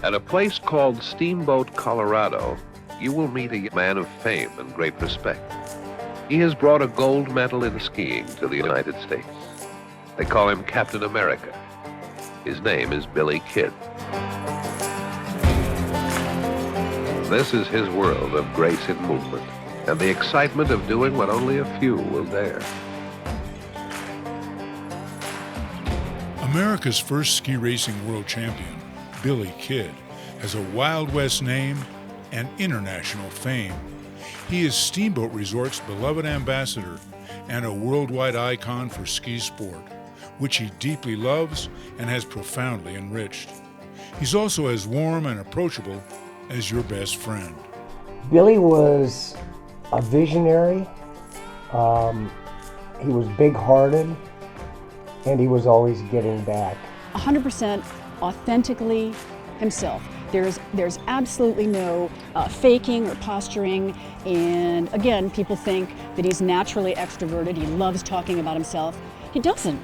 At a place called Steamboat, Colorado, you will meet a man of fame and great respect. He has brought a gold medal in skiing to the United States. They call him Captain America. His name is Billy Kidd. This is his world of grace and movement, and the excitement of doing what only a few will dare. America's first ski racing world champion, Billy Kidd, has a Wild West name and international fame. He is Steamboat Resort's beloved ambassador and a worldwide icon for ski sport, which he deeply loves and has profoundly enriched. He's also as warm and approachable as your best friend. Billy was a visionary. He was big-hearted, and he was always giving back. 100% authentically himself. There's absolutely no faking or posturing, and again, people think that he's naturally extroverted. He loves talking about himself. He doesn't.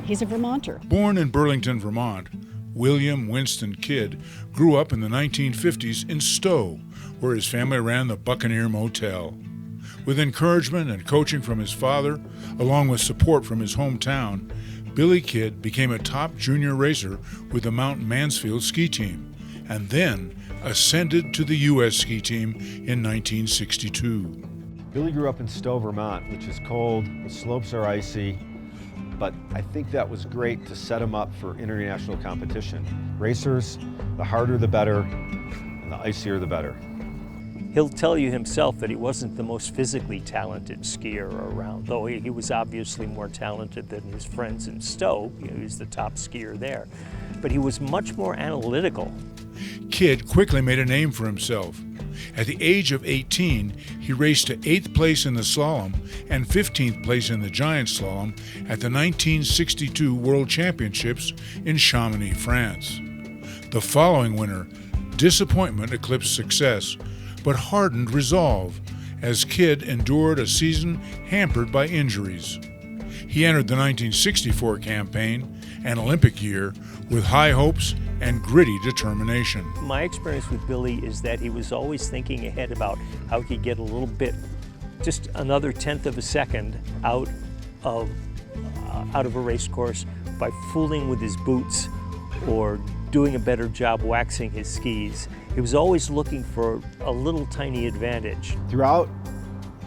He's a Vermonter. Born in Burlington, Vermont, William Winston Kidd grew up in the 1950s in Stowe, where his family ran the Buccaneer Motel. With encouragement and coaching from his father, along with support from his hometown, Billy Kidd became a top junior racer with the Mount Mansfield ski team, and then ascended to the U.S. ski team in 1962. Billy grew up in Stowe, Vermont, which is cold, the slopes are icy, but I think that was great to set him up for international competition. Racers, the harder the better, and the icier the better. He'll tell you himself that he wasn't the most physically talented skier around, though he was obviously more talented than his friends in Stowe. He was the top skier there. But he was much more analytical. Kidd quickly made a name for himself. At the age of 18, he raced to 8th place in the slalom and 15th place in the giant slalom at the 1962 World Championships in Chamonix, France. The following winter, disappointment eclipsed success, but hardened resolve as Kidd endured a season hampered by injuries. He entered the 1964 campaign, an Olympic year, with high hopes and gritty determination. My experience with Billy is that he was always thinking ahead about how he could get a little bit, just another 1/10 of a second out of a race course by fooling with his boots or doing a better job waxing his skis. He was always looking for a little tiny advantage. Throughout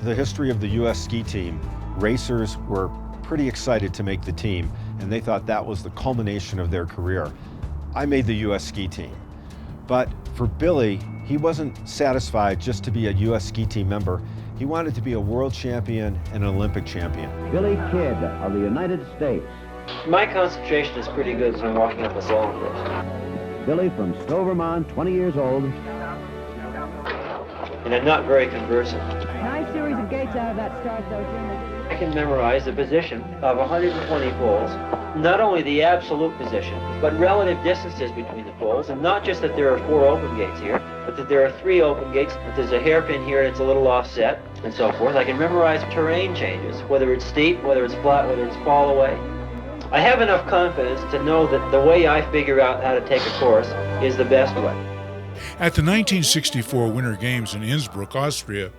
the history of the U.S. ski team, racers were pretty excited to make the team, and they thought that was the culmination of their career. I made the U.S. ski team. But for Billy, he wasn't satisfied just to be a U.S. ski team member. He wanted to be a world champion and an Olympic champion. Billy Kidd of the United States. My concentration is pretty good as I'm walking up a slalom course. Billy from Stowe, Vermont, 20 years old. And I'm not very conversant. Nice series of gates out of that start, though, Jimmy. I can memorize the position of 120 poles, not only the absolute position, but relative distances between the poles, and not just that there are 4 open gates here, but that there are 3 open gates, that there's a hairpin here and it's a little offset, and so forth. I can memorize terrain changes, whether it's steep, whether it's flat, whether it's fall away. I have enough confidence to know that the way I figure out how to take a course is the best way. At the 1964 Winter Games in Innsbruck, Austria,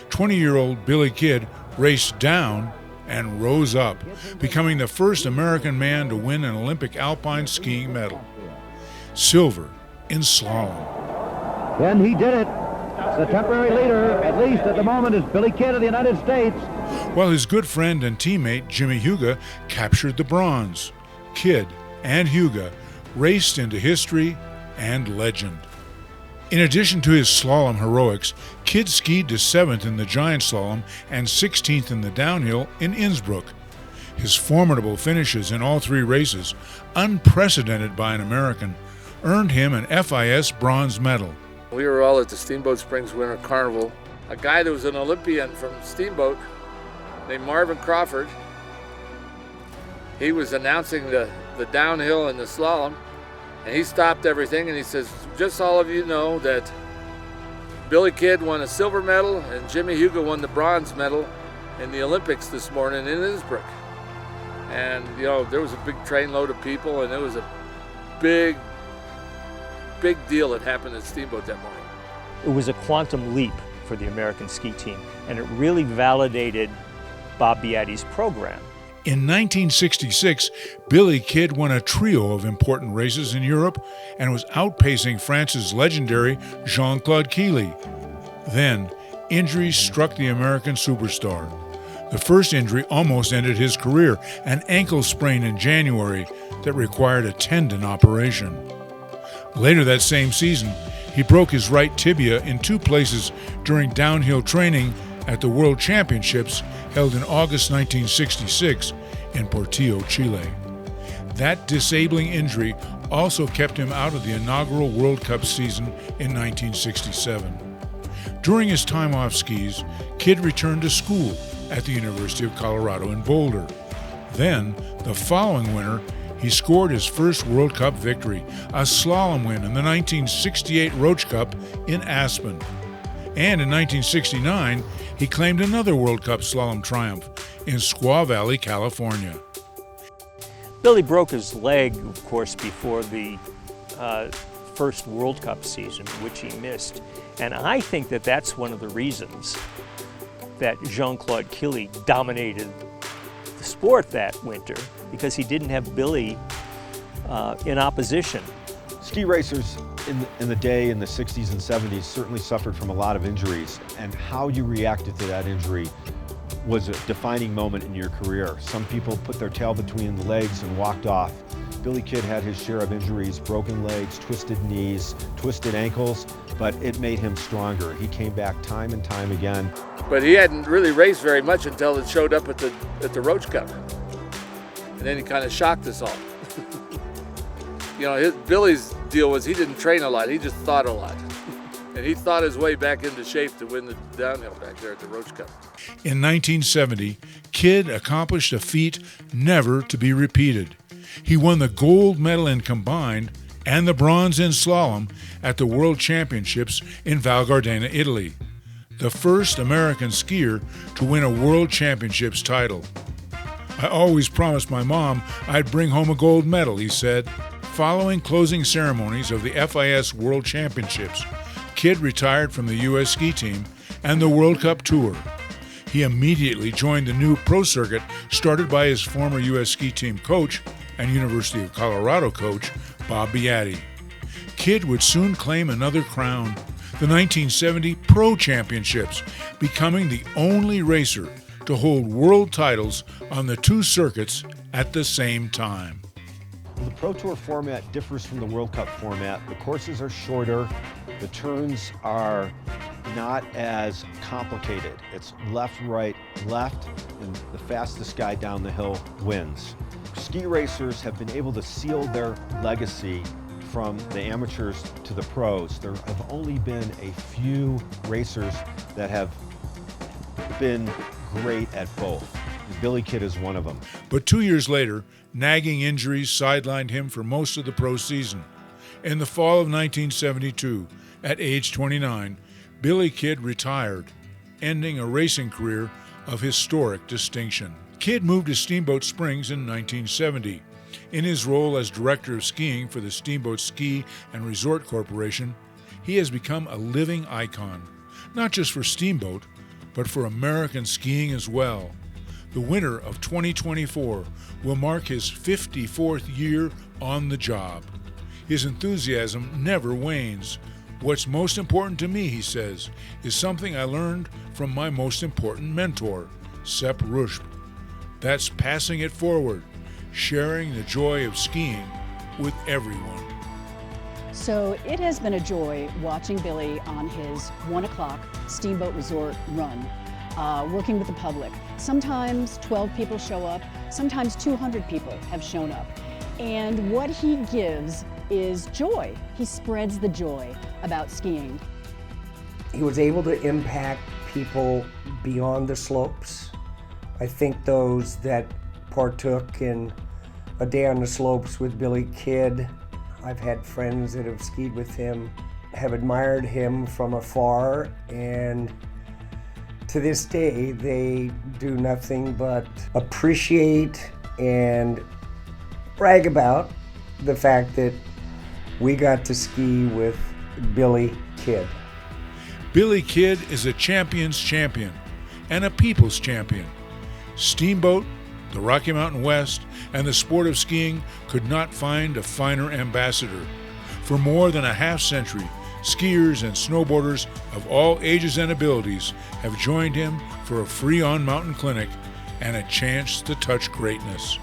20-year-old Billy Kidd raced down and rose up, becoming the first American man to win an Olympic Alpine skiing medal. Silver in slalom. And he did it. The temporary leader, at least at the moment, is Billy Kidd of the United States. While his good friend and teammate Jimmie Heuga captured the bronze. Kidd and Heuga raced into history and legend. In addition to his slalom heroics, Kidd skied to 7th in the giant slalom and 16th in the downhill in Innsbruck. His formidable finishes in all 3 races, unprecedented by an American, earned him an FIS bronze medal. We were all at the Steamboat Springs Winter Carnival. A guy that was an Olympian from Steamboat named Marvin Crawford, he was announcing the downhill and the slalom, and he stopped everything and he says, just so all of you know that Billy Kidd won a silver medal and Jimmie Heuga won the bronze medal in the Olympics this morning in Innsbruck. And you know, there was a big train load of people and it was a big big deal that happened at Steamboat that morning. It was a quantum leap for the American ski team, and it really validated Bob Beatty's program. In 1966, Billy Kidd won a trio of important races in Europe and was outpacing France's legendary Jean-Claude Killy. Then, injuries struck the American superstar. The first injury almost ended his career, an ankle sprain in January that required a tendon operation. Later that same season, he broke his right tibia in 2 places during downhill training at the World Championships held in August 1966 in Portillo, Chile. That disabling injury also kept him out of the inaugural World Cup season in 1967. During his time off skis, Kidd returned to school at the University of Colorado in Boulder. Then, the following winter, he scored his first World Cup victory, a slalom win in the 1968 Roach Cup in Aspen. And in 1969, he claimed another World Cup slalom triumph in Squaw Valley, California. Billy broke his leg, of course, before the first World Cup season, which he missed. And I think that that's one of the reasons that Jean-Claude Killy dominated the sport that winter, because he didn't have Billy in opposition. Ski racers in the day, in the 60s and 70s, certainly suffered from a lot of injuries, and how you reacted to that injury was a defining moment in your career. Some people put their tail between the legs and walked off. Billy Kidd had his share of injuries, broken legs, twisted knees, twisted ankles, but it made him stronger. He came back time and time again. But he hadn't really raced very much until it showed up at the Roach Cup. And then he kind of shocked us all. You know, Billy's deal was he didn't train a lot, he just thought a lot. And he thought his way back into shape to win the downhill back there at the Roach Cup. In 1970, Kidd accomplished a feat never to be repeated. He won the gold medal in combined and the bronze in slalom at the World Championships in Val Gardena, Italy. The first American skier to win a World Championships title. I always promised my mom I'd bring home a gold medal, he said. Following closing ceremonies of the FIS World Championships, Kidd retired from the U.S. ski team and the World Cup Tour. He immediately joined the new pro circuit started by his former U.S. ski team coach and University of Colorado coach, Bob Beatty. Kidd would soon claim another crown, the 1970 Pro Championships, becoming the only racer to hold world titles on the 2 circuits at the same time. The Pro Tour format differs from the World Cup format. The courses are shorter, the turns are not as complicated. It's left, right, left, and the fastest guy down the hill wins. Ski racers have been able to seal their legacy from the amateurs to the pros. There have only been a few racers that have been great at both. Billy Kidd is one of them. But 2 years later, nagging injuries sidelined him for most of the pro season. In the fall of 1972, at age 29, Billy Kidd retired, ending a racing career of historic distinction. Kidd moved to Steamboat Springs in 1970. In his role as director of skiing for the Steamboat Ski and Resort Corporation, he has become a living icon, not just for Steamboat, but for American skiing as well. The winter of 2024 will mark his 54th year on the job. His enthusiasm never wanes. What's most important to me, he says, is something I learned from my most important mentor, Sepp Ruschb. That's passing it forward, sharing the joy of skiing with everyone. So it has been a joy watching Billy on his 1 o'clock Steamboat Resort run, working with the public. Sometimes 12 people show up, sometimes 200 people have shown up. And what he gives is joy. He spreads the joy about skiing. He was able to impact people beyond the slopes. I think those that partook in a day on the slopes with Billy Kidd, I've had friends that have skied with him, have admired him from afar, and to this day they do nothing but appreciate and brag about the fact that we got to ski with Billy Kidd. Billy Kidd is a champion's champion and a people's champion. Steamboat, the Rocky Mountain West, and the sport of skiing could not find a finer ambassador. For more than a half century, skiers and snowboarders of all ages and abilities have joined him for a free on-mountain clinic and a chance to touch greatness.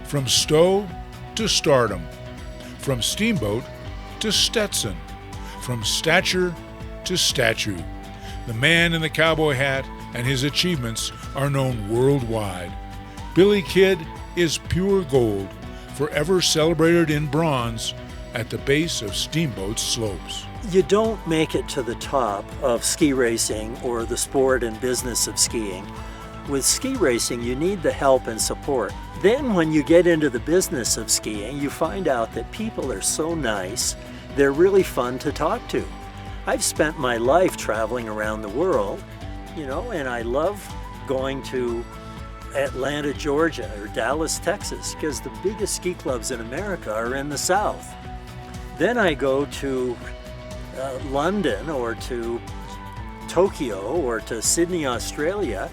From Stowe to stardom, from Steamboat to Stetson, from stature to statue, the man in the cowboy hat and his achievements are known worldwide. Billy Kidd is pure gold, forever celebrated in bronze at the base of Steamboat's slopes. You don't make it to the top of ski racing or the sport and business of skiing. With ski racing, you need the help and support. Then when you get into the business of skiing, you find out that people are so nice, they're really fun to talk to. I've spent my life traveling around the world, and I love going to Atlanta, Georgia, or Dallas, Texas, because the biggest ski clubs in America are in the South. Then I go to London or to Tokyo or to Sydney, Australia,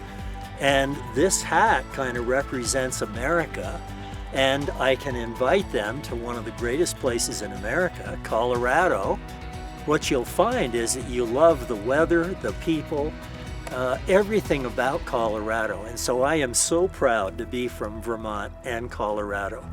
and this hat kind of represents America, and I can invite them to one of the greatest places in America, Colorado. What you'll find is that you love the weather, the people, everything about Colorado, and so I am so proud to be from Vermont and Colorado.